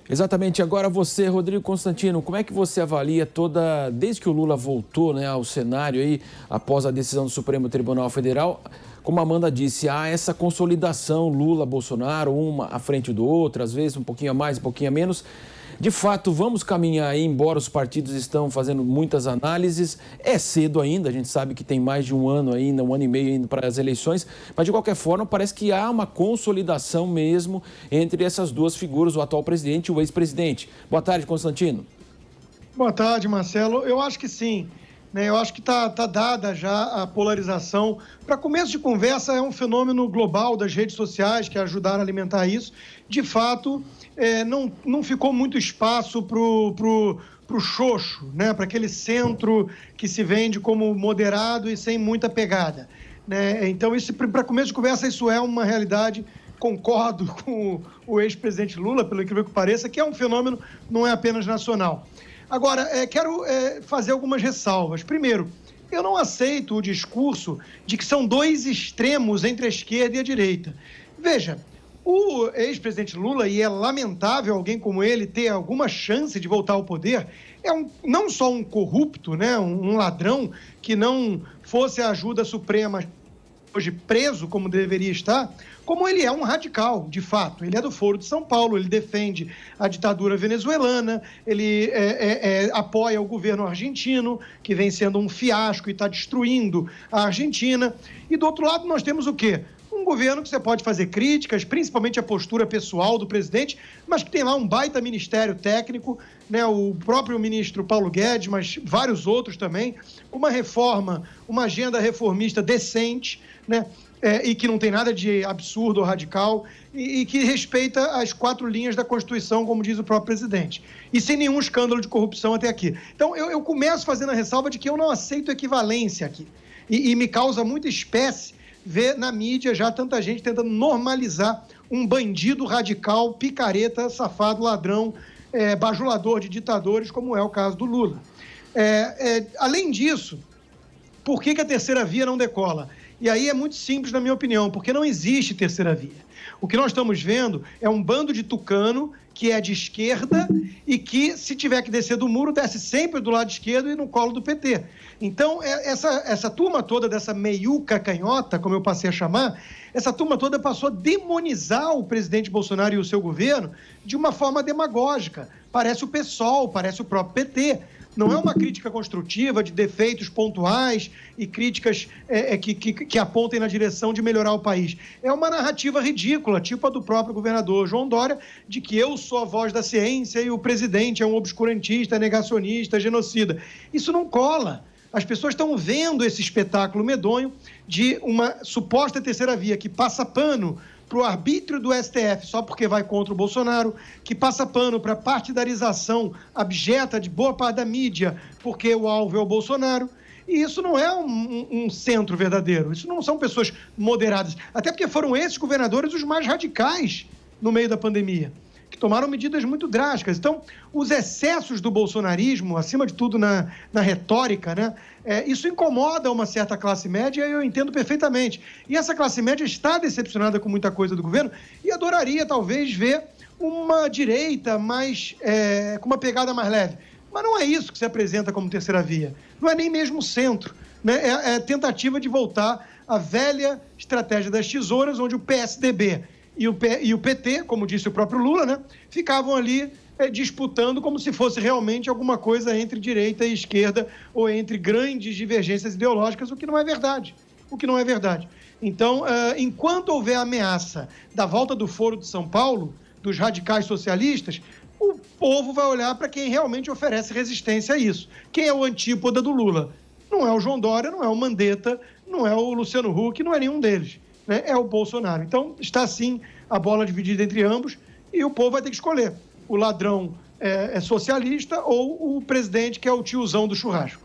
Exatamente. Agora você, Rodrigo Constantino, como é que você avalia desde que o Lula voltou, né, ao cenário aí, após a decisão do Supremo Tribunal Federal, como a Amanda disse, há essa consolidação Lula-Bolsonaro, uma à frente do outro, às vezes um pouquinho a mais, um pouquinho a menos. De fato, vamos caminhar aí, embora os partidos estão fazendo muitas análises, é cedo ainda, a gente sabe que tem mais de um ano ainda, um ano e meio ainda para as eleições, mas de qualquer forma parece que há uma consolidação mesmo entre essas duas figuras, o atual presidente e o ex-presidente. Boa tarde, Constantino. Boa tarde, Marcelo. Eu acho que sim, né? Eu acho que tá dada já a polarização. Para começo de conversa, é um fenômeno global das redes sociais que ajudaram a alimentar isso. De fato, não ficou muito espaço para o xoxo, né? Para aquele centro que se vende como moderado e sem muita pegada, né? Então, para começo de conversa, isso é uma realidade. Concordo com o ex-presidente Lula, pelo incrível que pareça, que é um fenômeno, não é apenas nacional. Agora, quero fazer algumas ressalvas. Primeiro, eu não aceito o discurso de que são dois extremos entre a esquerda e a direita. Veja, o ex-presidente Lula, e é lamentável alguém como ele ter alguma chance de voltar ao poder, não só um corrupto, né, um ladrão que não fosse a ajuda suprema hoje preso como deveria estar, como ele é um radical, de fato. Ele é do Foro de São Paulo, ele defende a ditadura venezuelana, ele apoia o governo argentino, que vem sendo um fiasco e está destruindo a Argentina. E do outro lado nós temos o quê? Um governo que você pode fazer críticas, principalmente a postura pessoal do presidente, mas que tem lá um baita ministério técnico, né? O próprio ministro Paulo Guedes, mas vários outros também, uma reforma, uma agenda reformista decente, né? E que não tem nada de absurdo ou radical, e que respeita as 4 linhas da Constituição, como diz o próprio presidente. E sem nenhum escândalo de corrupção até aqui. Então, eu começo fazendo a ressalva de que eu não aceito equivalência aqui. E me causa muita espécie ver na mídia já tanta gente tentando normalizar um bandido radical, picareta, safado, ladrão, bajulador de ditadores, como é o caso do Lula. Além disso, por que a terceira via não decola? E aí é muito simples, na minha opinião, porque não existe terceira via. O que nós estamos vendo é um bando de tucano que é de esquerda e que, se tiver que descer do muro, desce sempre do lado esquerdo e no colo do PT. Então, essa turma toda, dessa meiuca canhota, como eu passei a chamar, essa turma toda passou a demonizar o presidente Bolsonaro e o seu governo de uma forma demagógica. Parece o PSOL, parece o próprio PT. Não é uma crítica construtiva de defeitos pontuais e críticas que apontem na direção de melhorar o país. É uma narrativa ridícula, tipo a do próprio governador João Dória, de que eu sou a voz da ciência e o presidente é um obscurantista, negacionista, genocida. Isso não cola. As pessoas estão vendo esse espetáculo medonho de uma suposta terceira via que passa pano para o arbítrio do STF só porque vai contra o Bolsonaro, que passa pano para a partidarização abjeta de boa parte da mídia porque o alvo é o Bolsonaro. E isso não é um centro verdadeiro, isso não são pessoas moderadas, até porque foram esses governadores os mais radicais no meio da pandemia, que tomaram medidas muito drásticas. Então, os excessos do bolsonarismo, acima de tudo na retórica, né? Isso incomoda uma certa classe média e eu entendo perfeitamente. E essa classe média está decepcionada com muita coisa do governo e adoraria, talvez, ver uma direita com uma pegada mais leve. Mas não é isso que se apresenta como terceira via. Não é nem mesmo o centro, né? É tentativa de voltar à velha estratégia das tesouras, onde o PSDB e o PT, como disse o próprio Lula, né, ficavam ali disputando como se fosse realmente alguma coisa entre direita e esquerda ou entre grandes divergências ideológicas, o que não é verdade. Então, enquanto houver ameaça da volta do Foro de São Paulo, dos radicais socialistas, o povo vai olhar para quem realmente oferece resistência a isso. Quem é o antípoda do Lula? Não é o João Dória, não é o Mandetta, não é o Luciano Huck, não é nenhum deles. É o Bolsonaro. Então, está sim a bola dividida entre ambos e o povo vai ter que escolher. O ladrão é socialista ou o presidente que é o tiozão do churrasco.